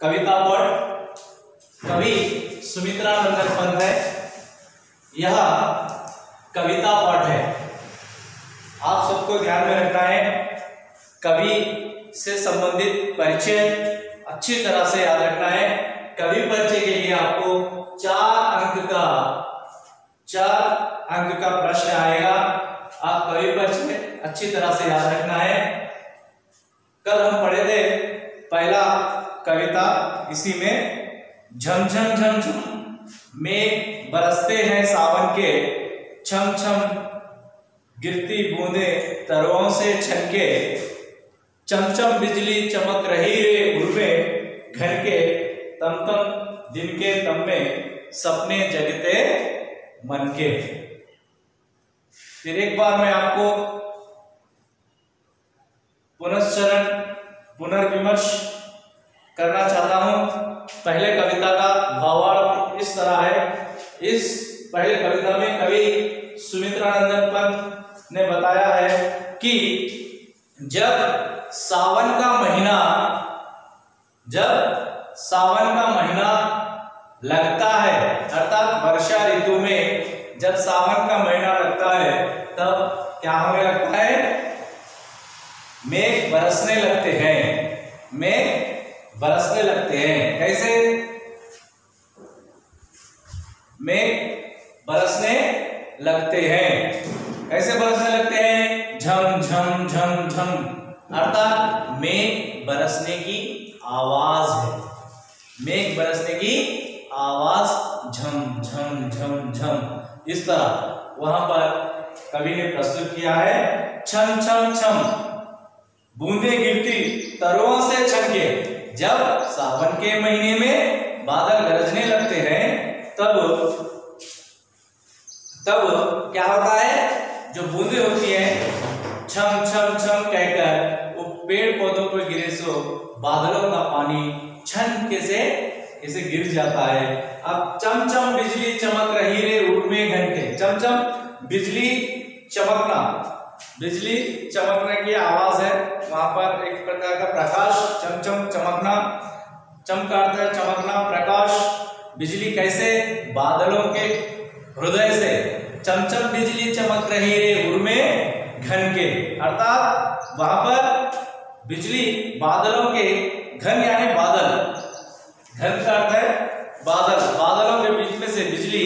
कविता पढ़ कवि सुमित्रा नंदन पंत है। यह कविता पाठ है। आप सबको ध्यान में रखना है, कवि से संबंधित परिचय अच्छी तरह से याद रखना है। कवि परिचय के लिए आपको 4 अंक का प्रश्न आएगा। आप कवि परिचय अच्छी तरह से याद रखना है। कल हम पढ़े थे पहला कविता, इसी में झम झम झम झम मेघ बरसते हैं सावन के, छम छम गिरती बूंदे तरवों से छनके, चमचम बिजली चमक रही रे उर्वे घर के, तम तम दिन के तम में सपने जगते मन के। फिर एक बार मैं आपको पुनर्विमर्श करना चाहता हूं। पहले कविता का भावार्थ इस तरह है। इस पहले कविता में कवि सुमित्रा नंदन पंत ने बताया है कि जब सावन का महीना लगता है, अर्थात वर्षा ऋतु में जब सावन का महीना लगता है तब क्या होने लगता है? मेघ बरसने लगते हैं। मेघ बरसने लगते हैं। कैसे? मेघ बरसने लगते हैं। कैसे बरसने लगते हैं? झम झम झम झम, अर्थात मेघ बरसने की आवाज है। मेघ बरसने की आवाज झम झम झम झम। इस तरह वहां पर कवि ने प्रस्तुत किया है। छम छम छम बूंदे गिरती तरों से छनके, जब सावन के महीने में बादल गरजने लगते हैं तब क्या होता है? जो बूंदे होती हैं छम छम छम कहकर वो पेड़ पौधों पर गिरे सो बादलों का पानी छनके से ऐसे गिर जाता है। अब चमचम बिजली चमक रही रे उर्मे घंटे, चमचम बिजली चमकना, बिजली चमकने की आवाज है। वहां पर एक प्रकार का प्रकाश, चमचम चमकना, चमका अर्थ है चमकना, प्रकाश। बिजली कैसे? बादलों के हृदय से। चमचम बिजली चमक रही रे उर्मे घन के, अर्थात वहां पर बिजली बादलों के, घन यानी बादल, घन का अर्थ है बादल, बादलों के बीच में से बिजली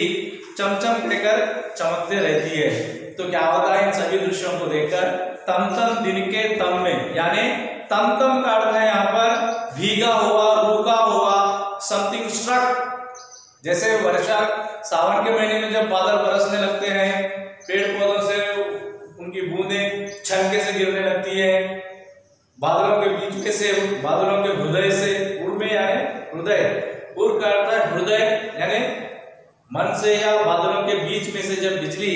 चमचम कहकर चमकते रहती है। तो क्या होता है इन सभी दृश्यों को देखकर? तम तम दिन के तम में, यानी तम तम का अर्थ है यहाँ पर भीगा हुआ, रुका हुआ, समथिंग स्ट्रक। जैसे वर्षा सावन के महीने में जब बादल बरसने लगते हैं, पेड़ पौधों से उनकी बूंदें छनके से गिरने लगती है, बादलों के बीच में से, बादलों के हृदय से, उड़ में यानी हृदय, उड़ का अर्थ है हृदय यानी मन से या बादलों के बीच में से जब बिजली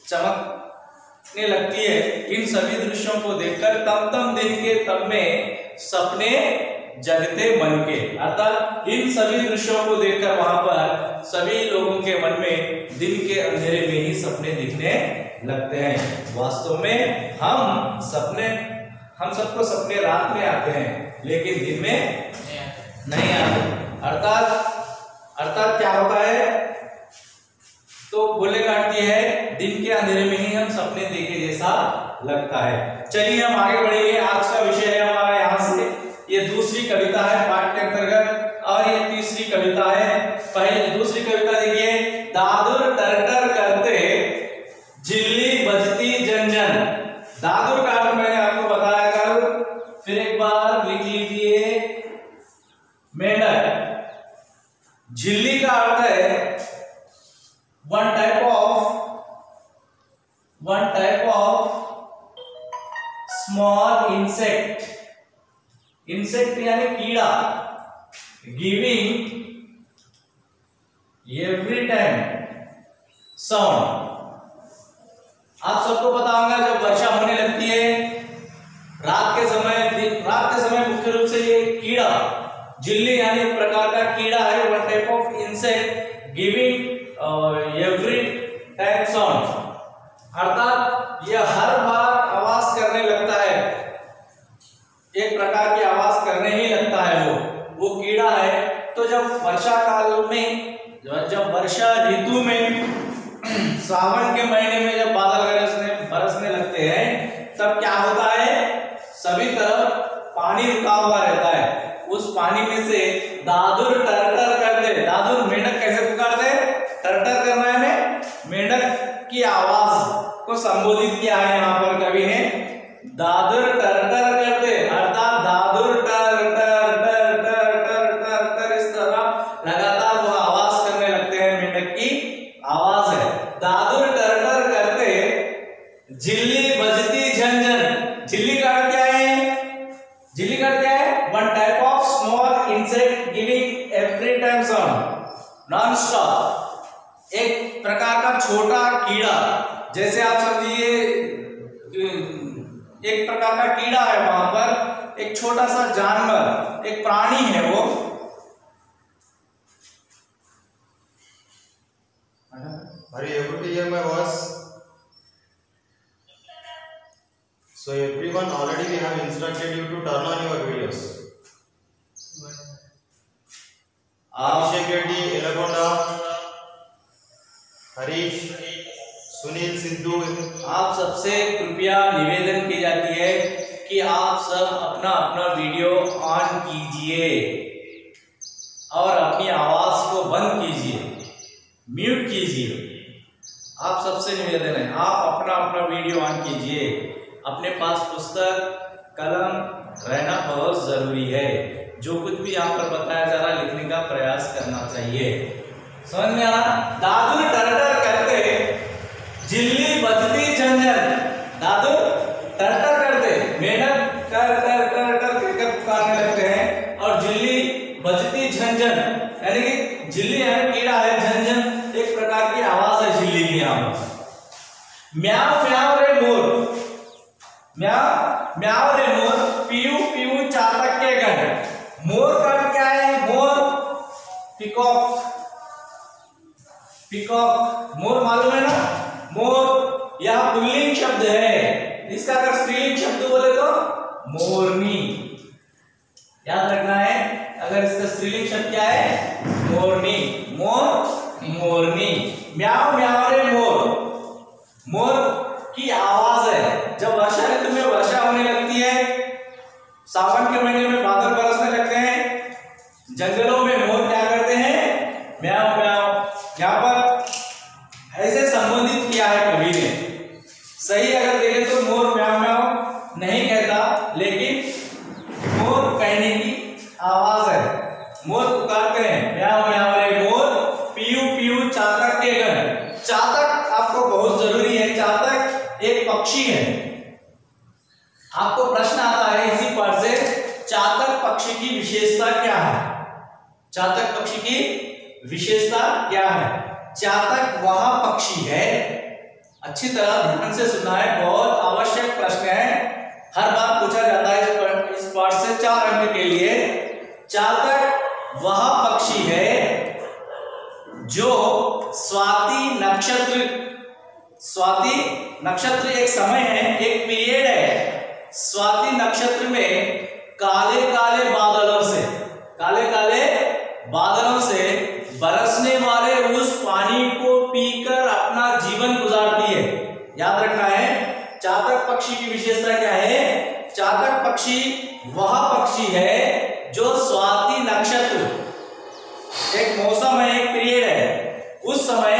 चमकने लगती है। इन सभी दृश्यों को देखकर तम तम दिन के तम में सपने जगते मन के, अर्थात इन सभी दृश्यों को देखकर वहां पर सभी लोगों के मन में दिन के अंधेरे में ही सपने दिखने लगते हैं। वास्तव में हम सबको सपने रात में आते हैं लेकिन दिन में नहीं आते। अर्थात क्या होता है? तो बोले काटती है, दिन के अंधेरे में ही हम सपने देखे जैसा लगता है। चलिए हम आगे बढ़ेंगे। आज का विषय है हमारा यहाँ से, ये दूसरी कविता है पाठ के अंतर्गत और ये तीसरी कविता है। पहले दूसरी कविता देखिए, दादुर टरटर करते झिल्ली बजती जन जन। दादुर का अर्थ मैंने आपको बताया कल, फिर एक बार लिख लीजिए, मेंढक। झिल्ली का अर्थ है one type of small insect यानी कीड़ा, giving every time sound। आप सबको पता होगा जब वर्षा होने लगती है रात के समय मुख्य रूप से ये कीड़ा, झिल्ली यानी एक प्रकार का कीड़ा है, one type of insect giving every time sound, अर्थात यह हर बार आवाज करने लगता है, एक प्रकार की आवाज करने ही लगता है। वो कीड़ा जब वर्षा काल में, जब वर्षा ऋतु में सावन के महीने में जब बादल बरसने लगते हैं, तब क्या होता है, सभी तरफ पानी रुका हुआ रहता है। उस पानी में से दादुर टरटर करते, दादुर मेंढक कैसे पुकारते, टरटर करना है, मेंढक की आवाज को संबोधित किया है यहाँ पर कवि ने, दादुर टरटर करते, अर्थात दादुर टर टर टर टर टर टर टर, इस तरह लगातार वो आवाज करने लगते हैं, मेंढक की आवाज है। दादुर टरटर करते, झिल्ली बजती झंझन। झिल्ली का अर्थ क्या है, झिल्ली का अर्थ क्या है, one type of small insect giving every time sound non stop. एक प्रकार का छोटा कीड़ा, जैसे आप समझिए एक प्रकार का कीड़ा है, वहां पर एक छोटा सा जानवर, एक प्राणी है वो। Are you able to hear my voice? So everyone, already we have instructed you to turn on your videos. Abhishek Reddy, Elagonda, Harish, Sunil Sidhu, आप सबसे कृपया निवेदन की जाती है कि आप सब अपना अपना वीडियो ऑन कीजिए और अपनी आवाज को बंद कीजिए, म्यूट कीजिए। आप सबसे निवेदन है, आप अपना अपना वीडियो ऑन कीजिए। अपने पास पुस्तक कलम रहना बहुत जरूरी है। जो कुछ भी यहाँ पर बताया जा रहा है, लिखने का प्रयास करना चाहिए। समझ में आना? दादुर टरटर करते, झिल्ली बजती झंझन। दादुर टरटर करते, मेंढक कर कर कर कर कर पुकारने लगते हैं, और झिल्ली बजती झंझन, यानी कि झिल्ली है, कीड़ा है, झंझन एक प्रकार की आवाज है झिल्ली की। यहाँ म्याव म्याव रे मोर, म्याव म्याव रे मोर, पीयू पीयू चातक के गण। मोर का क्या है, मोर पिकॉक, पिकॉक मोर मालूम है ना, मोर यह पुल्लिंग शब्द है, इसका अगर स्त्रीलिंग शब्द बोले तो मोरनी, याद रखना है। अगर इसका स्त्रीलिंग शब्द क्या है, मोरनी, मोर मोरनी। म्याव म्याव रे मोर, मोर की आवाज है। जब वर्षा ऋतु में वर्षा होने लगती है, सावन के महीने में बादल बरसने लगते हैं, जंगलों में मोर क्या करते हैं, म्याव म्याव। यहाँ पर ऐसे संबोधित किया है कवि ने। सही अगर देखें तो मोर म्याव म्याव नहीं कहता, लेकिन मोर कहने की आवाज है। मोर पुकारते हैं, म्याव म्याव रे मोर, पीयू पीयू चातक के गण। चातक आपको बहुत जरूरी है, चातक एक पक्षी है। आपको प्रश्न आता है इसी पाठ से, चातक पक्षी की विशेषता क्या है, चातक पक्षी की विशेषता क्या है। चातक वह पक्षी है, अच्छी तरह ध्यान से सुनना है, बहुत आवश्यक प्रश्न है, हर बार पूछा जाता है इस पाठ से 4 अंक के लिए। चातक वह पक्षी है जो स्वाति नक्षत्र, स्वाति नक्षत्र एक समय है, एक पीरियड है। स्वाति नक्षत्र में काले काले बादलों से, काले काले बादलों से बरसने वाले उस पानी को पीकर अपना जीवन गुजारती है। याद रखना है, चातक पक्षी की विशेषता क्या है। चातक पक्षी वह पक्षी है जो स्वाति नक्षत्र, एक मौसम है, एक पीरियड है, उस समय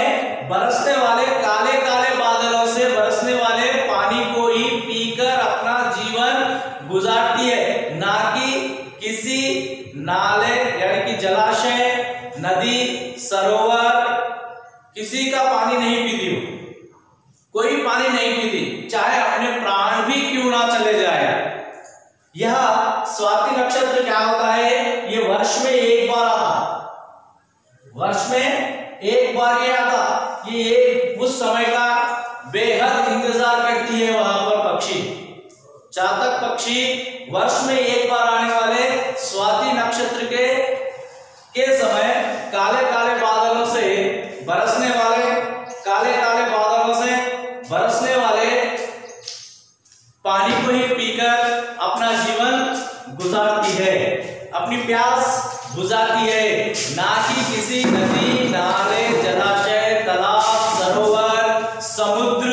बरसने वाले काले काले बादलों से बरसने वाले पानी को ही पीकर अपना जीवन गुजारती है, ना कि किसी नाले यानी कि जलाशय, नदी, सरोवर, किसी का पानी नहीं पीती हो, कोई पानी नहीं पीती, चाहे अपने प्राण भी क्यों ना चले जाए। यह स्वाति नक्षत्र क्या होता है, ये वर्ष में एक बार आता, वर्ष में एक बार ये आता, ये उस समय का बेहद इंतजार करती है वहां पर पक्षी। चातक पक्षी वर्ष में एक बार आने वाले स्वाति नक्षत्र के समय काले काले बादलों से बरसने वाले, काले काले बादलों से बरसने वाले पानी को ही पीकर अपना जीवन गुजारती है, अपनी प्यास बुझाती है, ना कि किसी नदी, नाले, जलाशय, तालाब, सरोवर, समुद्र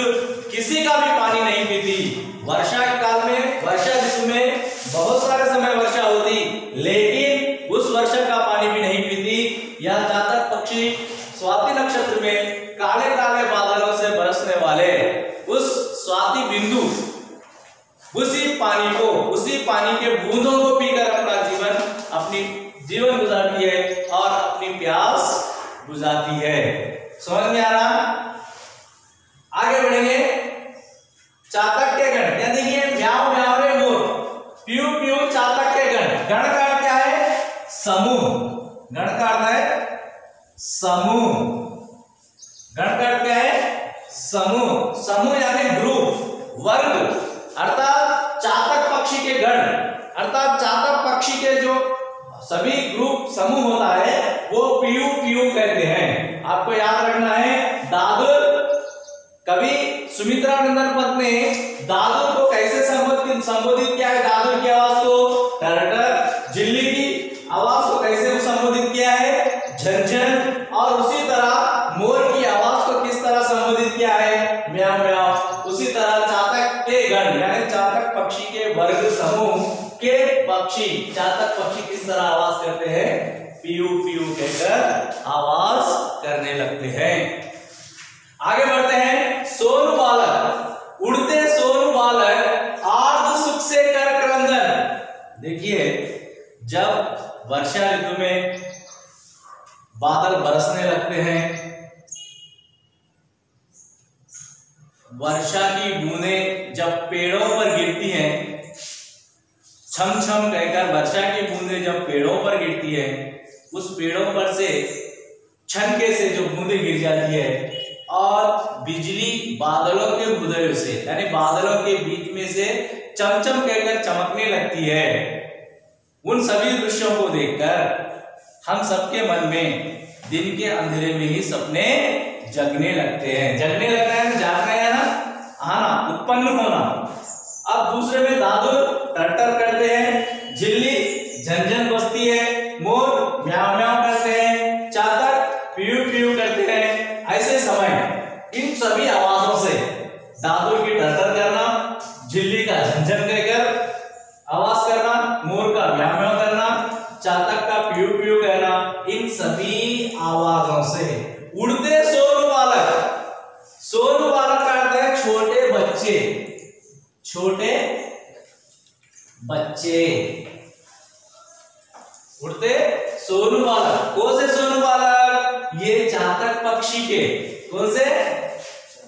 किसी का भी पानी नहीं पीती। वर्षा काल में, वर्षा ऋतु में बहुत सारे समय वर्षा होती, लेकिन उस वर्षा का पानी भी नहीं पीती। यह चातक पक्षी स्वाति नक्षत्र में काले काले बादलों से बरसने वाले उस स्वाति बिंदु, उसी पानी के बूंदों को पीकर अपनी जीवन गुजारती है और अपनी प्यास बुझाती है। समझ में आ रहा? आगे बढ़ेंगे। चातक के गण, क्या देखिए, म्याऊं म्याऊं रे मोर, प्यू प्यू चातक के गण। गण का अर्थ क्या है? समूह। गण का अर्थ है समूह। गण का अर्थ क्या है? समूह। समूह यानी ग्रुप, वर्ग। अर्थात चातक पक्षी के गण, अर्थात चातक पक्षी के जो सभी ग्रुप समूह होता है वो पीयू पीयू कहते हैं। आपको याद रखना है, दादुर, कवि सुमित्रा नंदन पन्त ने दादुर को कैसे संबोधित किया है? दादुर की आवाज को टरटर, झिल्ली की आवाज को कैसे संबोधित किया है? झंझन। और उसी तरह मोर की आवाज को किस तरह संबोधित किया है? म्याऊं म्याऊं। उसी तरह चातक के गण यानी चातक पक्षी के वर्ग समूह के पक्षी, चातक पक्षी किस तरह आवाज करते हैं? पीयू पीयू कहकर आवाज करने लगते हैं। आगे बढ़ते हैं। सोनू बालक, उड़ते सोनू बालक, आर्द्र सुख से कर क्रंदन। देखिए, जब वर्षा ऋतु में बादल बरसने लगते हैं, वर्षा की बूंदें जब पेड़ों पर गिरती हैं, छम छम कहकर वर्षा की बूंदें जब पेड़ों पर गिरती है, उस पेड़ों पर से छनके से जो बूंदें गिर जाती है और बिजली बादलों के हृदय से यानी बादलों के बीच में से चमचम कहकर चमकने लगती है। उन सभी दृश्यों को देखकर हम सबके मन में दिन के अंधेरे में ही सपने जगने लगते हैं। जगने लगता है, जागना है ना, आना, उत्पन्न होना। अब दूसरे में दादुर टरटर करते हैं, झिल्ली झंझन बजती है, मोर म्याऊं म्याऊं करते हैं, चातक पीयू पीयू करते हैं। ऐसे समय इन सभी आवाजों से दादुर की टरटर करना, झिल्ली का झंझन कहकर आवाज करना, मोर का म्याऊं म्याऊं करना, चातक का पीयू पीयू कहना, इन सभी आवाजों से उड़ते सोनू बालक। सोनू बालक का अर्थ है छोटे बच्चे, छोटे बच्चे। उड़ते सोनू बालक, कौन से सोनू बालक? ये चातक पक्षी के, कौन से?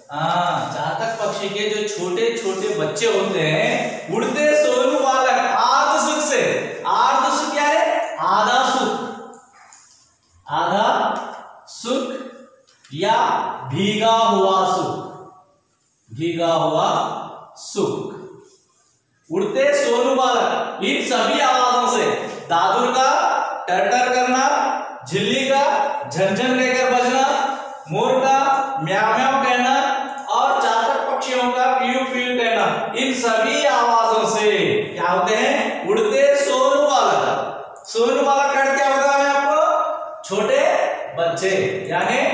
चातक पक्षी के जो छोटे छोटे बच्चे होते हैं, उड़ते सोनू बालक आर्द्र सुख से। आर्द्र सुख क्या है? आधा सुख, आधा सुख या भीगा हुआ सुख, भीगा हुआ सुख। उड़ते सोनू बालक, इन सभी आवाजों से दादुर का टरटर करना, झिल्ली का झंझन कहकर बजना, मोर का म्याऊं म्याऊं कहना और चातक पक्षियों का पीयू पीयू कहना, इन सभी आवाजों से क्या होते हैं? उड़ते सोनू बालक। सोनू बालक का क्या होता है आपको? छोटे बच्चे, यानी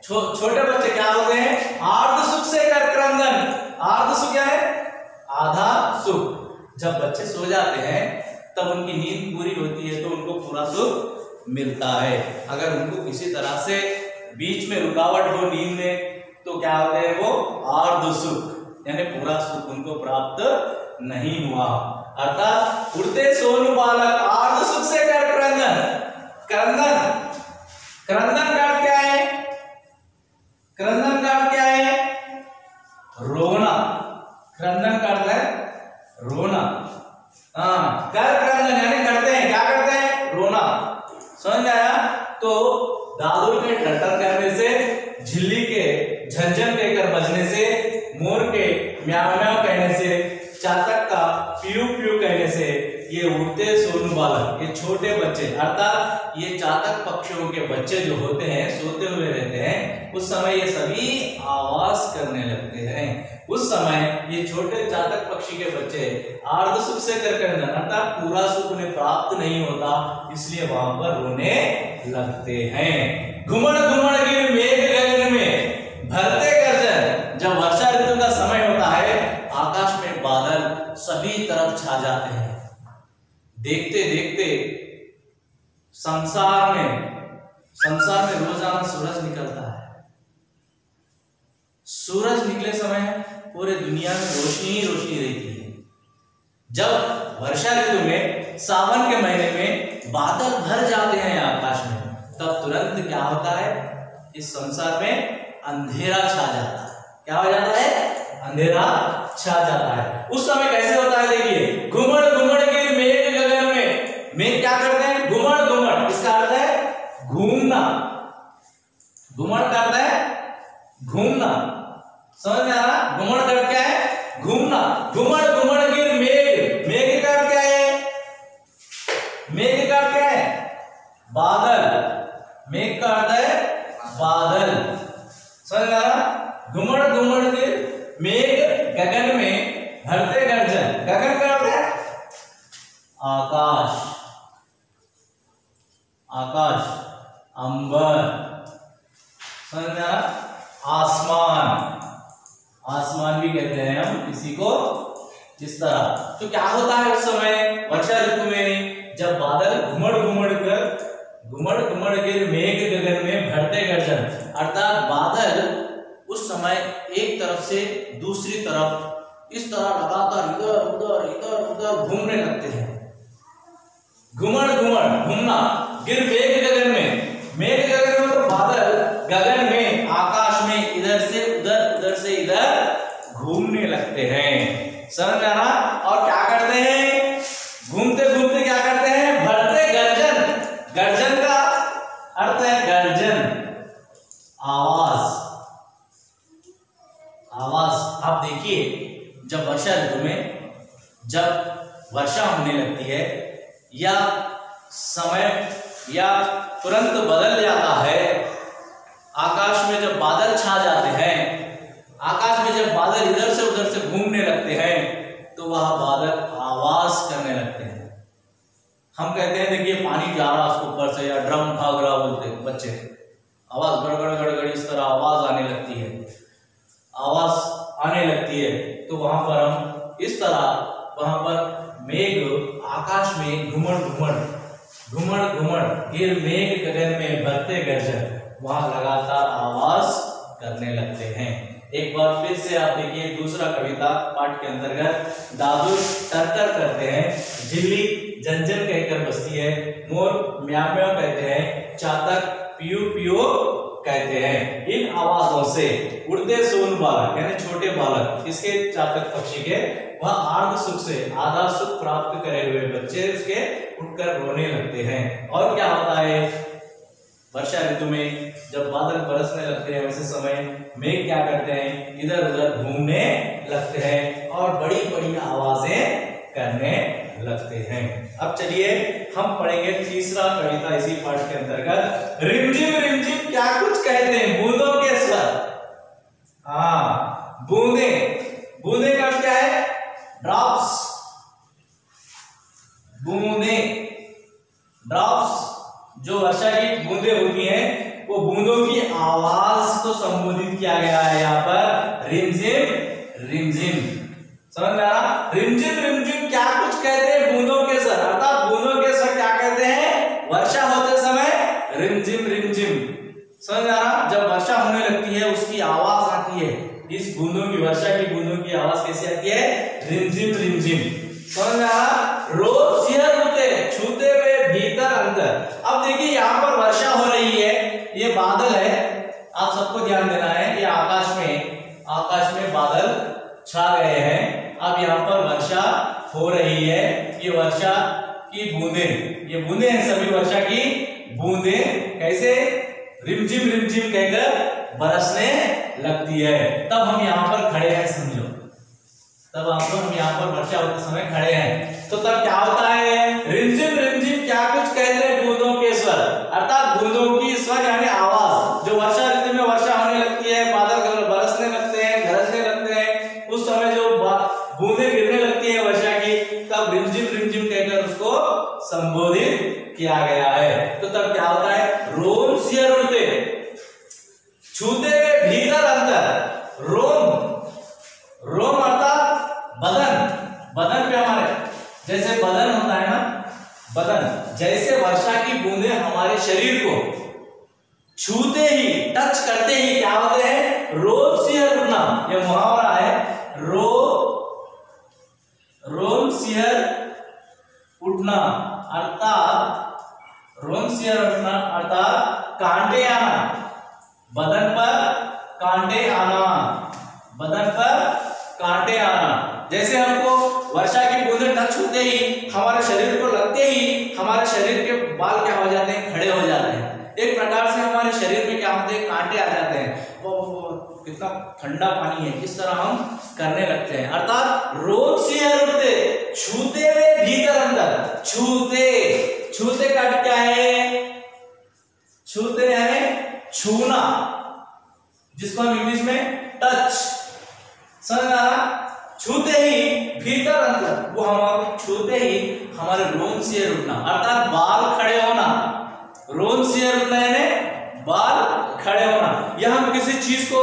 छोटे बच्चे क्या होते हैं? आर्द्र सुख से कर क्रंदन। आर्द्र सुख क्या है? आधा सुख। जब बच्चे सो जाते हैं तब उनकी नींद पूरी होती है तो उनको पूरा सुख मिलता है। अगर उनको किसी तरह से बीच में रुकावट हो नींद में तो क्या होते हैं? वो आर्द्र सुख यानी पूरा सुख उनको प्राप्त नहीं हुआ। अर्थात उड़ते सोनू बालक आर्द्र सुख से कर क्रंदन। क्रंदन, क्रंदन का क्या है? क्रंदन का क्या है? रोना। क्रंदन का अर्थ है रोना। कर क्रंदन यानी करते हैं, क्या करते हैं? रोना। समझ आया? तो दादुर के टरटर करने से, झिल्ली के झंझन कहकर बजने से, मोर के म्याऊं म्याऊं कहने से, चातक का पीयू पीयू कहने से ये उड़ते सोनू बालक, ये ये छोटे बच्चे अर्थात ये चातक पक्षियों के बच्चे जो होते हैं सोते हुए रहते हैं, उस समय ये सभी आवाज करने लगते हैं। उस समय ये छोटे चातक पक्षी के बच्चे आर्ध सुख से कर अर्थात पूरा सुख उन्हें प्राप्त नहीं होता, इसलिए वहां पर रोने लगते हैं। घुमड़ घुमड़ गिर मेघ गगन में भरते गर्जन। जब वर्षा ऋतु का समय होता है, आकाश में बादल सभी तरफ छा जाते हैं। देखते देखते संसार में रोजाना सूरज निकलता है। सूरज निकले समय पूरे दुनिया में रोशनी ही रोशनी रहती है। जब वर्षा ऋतु में सावन के महीने में बादल भर जाते हैं आकाश में, तब तुरंत क्या होता है, इस संसार में अंधेरा छा जाता है। क्या हो जाता है? अंधेरा छा जाता है। उस समय कैसे होता है देखिए, घुमड़ घुमड़ गिर मेघ गगन में। मेघ क्या करते हैं? घुमड़ घुमड़, इसका अर्थ है घूमना। घुमड़ का अर्थ है घूमना, समझ में आ रहा? घुमड़ का अर्थ क्या है? घूमना। घुमड़ घुमड़ गिर मेघ, मेघ का अर्थ क्या है? मेघ का अर्थ क्या है? बादल। मेघ का अर्थ है बादल, समझ में आ रहा? घुमड़ घुमड़ गिर मेघ गगन में भरते गर्जन। गगन का अर्थ है आकाश, आकाश, अंबर, समझ में आ रहा? आसमान, आसमान भी कहते हैं हम इसी को, इस तरह। तो क्या होता है उस समय वर्षा ऋतु में, जब बादल घुमड़ घुमड़ गिर मेघ गगन में भरते गर्जन, अर्थात बादल उस समय एक तरफ से दूसरी तरफ इस तरह लगातार इधर उधर घूमने लगते हैं। घुमड़ घुमड़ घूमना, गिर मेघ गगन में, मेघ गगन में तो बादल गगन में आकाश में इधर से इधर घूमने लगते हैं। समझ में आ रहा? और क्या करते हैं? घूमते घूमते क्या करते हैं? भरते गर्जन। गर्जन का अर्थ है गर्जन, आवाज, आवाज। आप देखिए, जब वर्षा ऋतु में जब वर्षा होने लगती है या समय या तुरंत बदल जाता है, आकाश में जब बादल छा जाते हैं, आकाश में जब बादल इधर से घूमने लगते हैं, तो वह बादल आवाज करने लगते हैं। हम कहते हैं देखिए पानी जा रहा उसके ऊपर से, या ड्रम भाग रहा बोलते हैं बच्चे, आवाज गड़गड़ इस तरह आवाज आने लगती है, आवाज आने लगती है। तो वहां पर हम इस तरह वहां पर मेघ आकाश में घुमड़ घुमड़ गिर मेघ गगन में भरते गर्जन, वहां लगातार आवाज करने लगते हैं। एक बार फिर से आप देखिए दूसरा कविता पाठ के अंतर्गत, दादू तरतर करते हैं, झिल्ली जंजन कहकर बसती है, मोर म्याऊ म्याऊ कहते हैं, चातक पियो पियो कहते हैं। इन आवाजों से उड़ते सोन बालक यानी छोटे बालक, इसके चातक पक्षी के, वह आर्ध सुख से आधा सुख प्राप्त करे हुए बच्चे उसके उठकर रोने लगते हैं। और क्या होता है वर्षा ऋतु में, जब बादल बरसने लगते हैं उसी समय मेघ क्या करते हैं? इधर उधर घूमने लगते हैं और बड़ी बड़ी आवाजें करने लगते हैं। अब चलिए हम पढ़ेंगे तीसरा कविता इसी पाठ के अंतर्गत, रिमझिम क्या कुछ कहते हैं, बूंदों के स्वर। हाँ, बूंदे, बूंदे का क्या है? ड्रॉप्स, बूंदे, ड्रॉप्स। जो वर्षा की बूंदे होती हैं, वो बूंदों की आवाज को संबोधित किया गया है यहाँ पर, रिमझिम रिमझिम। समझ में आ रहा? रिमझिम क्या कुछ कहते हैं, बूंदों के स्वर, अर्थात बूंदों के स्वर क्या कहते हैं? वर्षा होते समय रिमझिम रिमझिम। समझ में आ रहा? जब वर्षा होने लगती है उसकी आवाज आती है, इस बूंदों की, वर्षा की बूंदों की आवाज कैसे आती है? रिमझिम रिमझिम। समझ में आ रहा? रोज सिहर उठते छूते हुए भीतर अंदर। अब देखिए यहाँ पर वर्षा हो रही है, ये बादल है, आप सबको ध्यान देना है, ये आकाश में बादल छा गए हैं। अब यहाँ पर वर्षा हो रही है, ये वर्षा की बूंदे, ये बूंदे हैं सभी वर्षा की बूंदे, कैसे? रिमझिम रिमझिम कहकर बरसने लगती है। तब हम यहाँ पर खड़े हैं, समझो, तब हम यहाँ पर वर्षा होते समय खड़े हैं। तो तब क्या होता है? रिमझिम रिमझिम क्या किया गया है। तो तब क्या होता है, रोम शियर उड़ते, छूते हुए भीतर अंतर। रोम अर्थात बदन, बदन पे हमारे जैसे बदन होता है ना, बदन जैसे वर्षा की बूंदें हमारे शरीर को छूते ही, टच करते ही क्या होते हैं, रोम शियर उठना। यह मुहावरा है, रोम शियर उठना अर्थात कांटे आना, बदन पर कांटे आना, बदन पर कांटे आना। जैसे हमको वर्षा की बूंदें टच होते ही, हमारे शरीर को लगते ही हमारे शरीर के बाल क्या हो जाते हैं, खड़े हो जाते हैं। एक प्रकार से हमारे शरीर में क्या होते हैं, कांटे आ जाते हैं। वो कितना ठंडा पानी है, इस तरह हम करने लगते हैं। अर्थात रोम शियर उठते, छूते हुए भीतर अंदर। छूते का क्या है, छूते यानी छूना, जिसको हम इंग्लिश में टच, समझ आ रहा। छूते ही भीतर अंदर, वो हमारे छूते ही हमारे रोम शियर उठना अर्थात बाल खड़े होना। रोम शियर उठना यानी बाल खड़े होना। यह हम किसी चीज को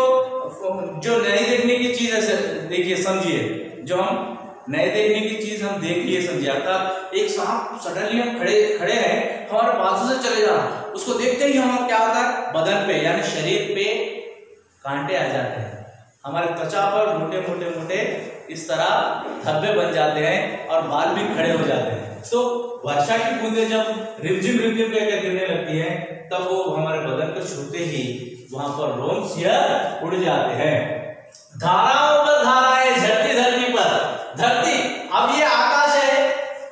जो नहीं देखने की चीज है, देखिए समझिए, जो हम नहीं देखने की चीज हम देख लिए समझिए। अर्थात एक सांप सडनली हम खड़े हैं, हमारे बाजू से चले जाना, उसको देखते ही हम क्या होता है, बदन पे यानी शरीर पे कांटे आ जाते हैं, हमारे त्वचा पर मोटे इस तरह धब्बे बन जाते हैं और बाल भी खड़े हो जाते हैं। तो वर्षा की बूंदें जब रिमझिम कहकर गिरने लगती हैं, तब वो हमारे बदन को छूते ही वहां पर रोम शियर उड़ जाते हैं। धाराओं पर धाराएं झरती धरती पर, धरती, अब ये आकाश है,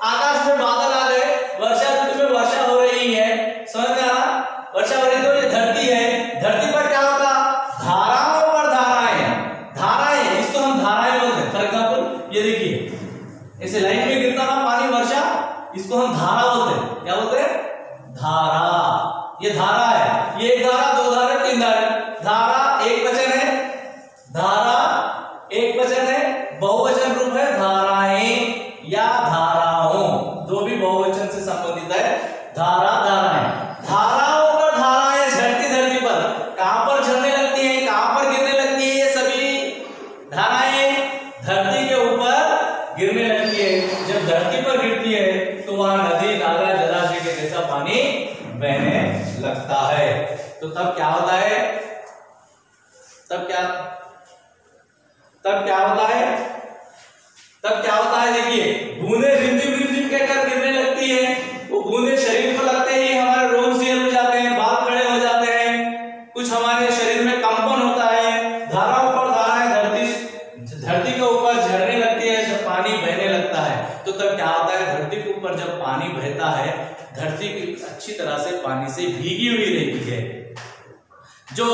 आकाश में बादल आ गए, वर्षा ऋतु में वर्षा हो रही है, समझ में आ रहा, वर्षा हो रही, तो ये धरती है, धरती पर क्या होगा, धाराओं पर धाराएं, इसको हम धाराएं बोलते हैं। फॉर एग्जाम्पल ये देखिए, ऐसे लाइन में गिरता ना पानी वर्षा, इसको हम धारा बोलते हैं। क्या बोलते हैं, धारा। ये धारा है, ये एक धारा, दो धारा, तीन धारा। धारा एक वचन है, धारा एक वचन है, बहुवचन रूप है धाराएं या धाराओं, जो भी बहुवचन से संबंधित है, धाराएं। धाराओं पर धाराएं झरती धरती पर, कहां पर झरने लगती है, कहां पर गिरने लगती है, ये सभी धाराएं धरती के ऊपर गिरने लगती है। जब धरती पर गिरती है तो वहां नदी, नाला, जलाशय के जैसा पानी बहने लगता है। तो तब क्या होता है, तब क्या होता है, देखिए, बूंदे रिमझिम कहकर गिरने लगती है। वो बूंदे शरीर पर लगते ही हमारे रोम शियर हो जाते हैं, बाल खड़े हो जाते हैं, कुछ हमारे शरीर में कंपन होता है। धाराओं पर धाराएं धरती के ऊपर झरने लगती है, जब पानी बहने लगता है। तो तब क्या होता है, धरती के ऊपर जब पानी बहता है, धरती अच्छी तरह से पानी से भीगी हुई रहती है। जो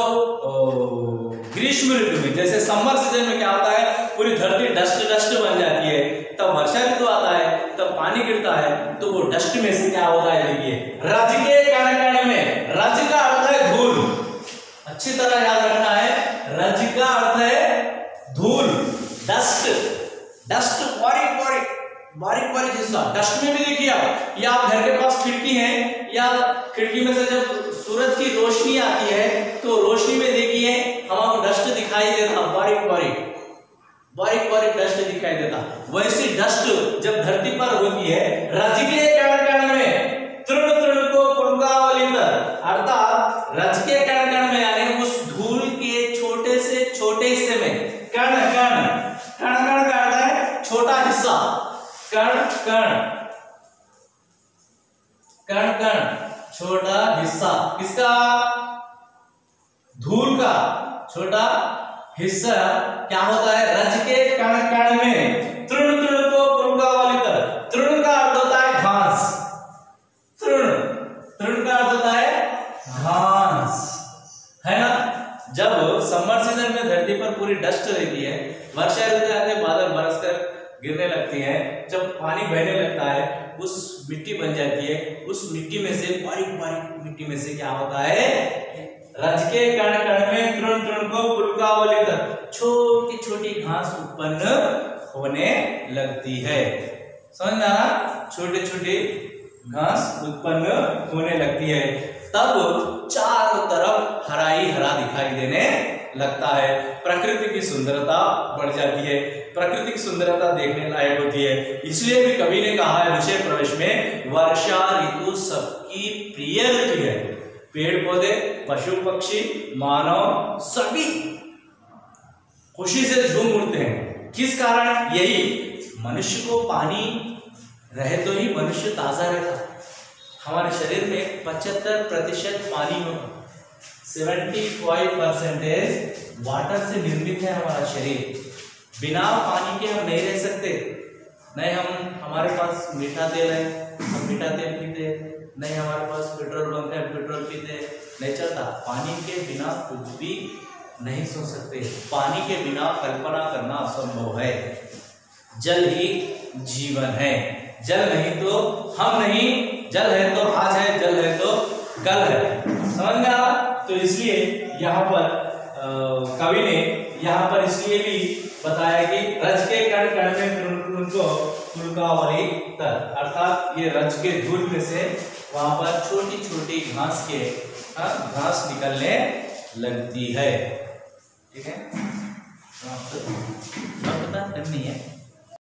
ग्रीष्म ऋतु में, जैसे समर सीजन में क्या होता है, पूरी धरती डस्ट बन जाती है। तब वर्षा ऋतु आता है, तब पानी गिरता है, तो वो डस्ट में से क्या होता है, देखिए, रज के कण कण में, रज का अर्थ है धूल, अच्छी तरह याद रखना है, रज का अर्थ है धूल, डस्ट बारीक हिस्सा। डस्ट में भी देखिए आप, या आप घर के पास खिड़की है, या खिड़की में से जब सूरज की रोशनी आती है, तो रोशनी में देखिए हमको डस्ट दिखाई देता, बारीक डस्ट दिखाई देता। वैसी डस्ट जब धरती पर होती है, रज के कण कण में, तृण को पुलकावली पर, अर्थात रज के कण कण में यानी उस धूल के छोटे से छोटे हिस्से में, कण का अर्थ है छोटा हिस्सा, कण छोटा हिस्सा, किसका, धूल का छोटा हिस्सा क्या होता है, रज के कण कण में, तृण को पुलकावली पर। तृण का अर्थ होता है घास, तृण का अर्थ होता है घास, है ना। जब समर सीजन में धरती पर पूरी डस्ट रहती है, वर्षा ऋतु आते बादल बरसकर गिरने लगती है, जब पानी बहने लगता है, उस मिट्टी बन जाती है, उस मिट्टी में से, बारीक मिट्टी में से क्या होता है, रज के कण कण में, तृण को पुलकावली कर, छोटी घास उत्पन्न होने लगती है। समझ में आ रहा, छोटे घास उत्पन्न होने लगती है, तब चारों तरफ हरा ही हरा दिखाई देने लगता है। प्रकृति की सुंदरता बढ़ जाती है, प्रकृति की सुंदरता देखने लायक होती है। इसलिए भी कवि ने कहा है विषय प्रवेश में, वर्षा ऋतु सबकी प्रिय ऋतु है। पेड़ पौधे, पशु पक्षी, मानव सभी खुशी से झूम उठते हैं। किस कारण? यही मनुष्य को पानी रहे तो ही मनुष्य ताजा रहता। हमारे शरीर में 75% पानी होता, 75% वाटर से निर्मित है हमारा शरीर। बिना पानी के हम नहीं रह सकते। नहीं हमारे पास मीठा तेल है, हम मीठा तेल पीते, नहीं हमारे पास पेट्रोल पंप है, पेट्रोल पीते, नहीं चलता। पानी के बिना कुछ भी नहीं सोच सकते। पानी के बिना कल्पना करना असंभव है। जल ही जीवन है, जल नहीं तो हम नहीं, जल है तो आज है, जल है तो कल है। समझ में आ? तो इसलिए यहाँ पर कवि ने यहाँ पर इसलिए भी बताया कि रज के कण कण में तुमको तुलकावली तर, अर्थात ये रज के धूल में से वहां पर छोटी छोटी घास के घास निकलने लगती है। ठीक है, पता करनी है।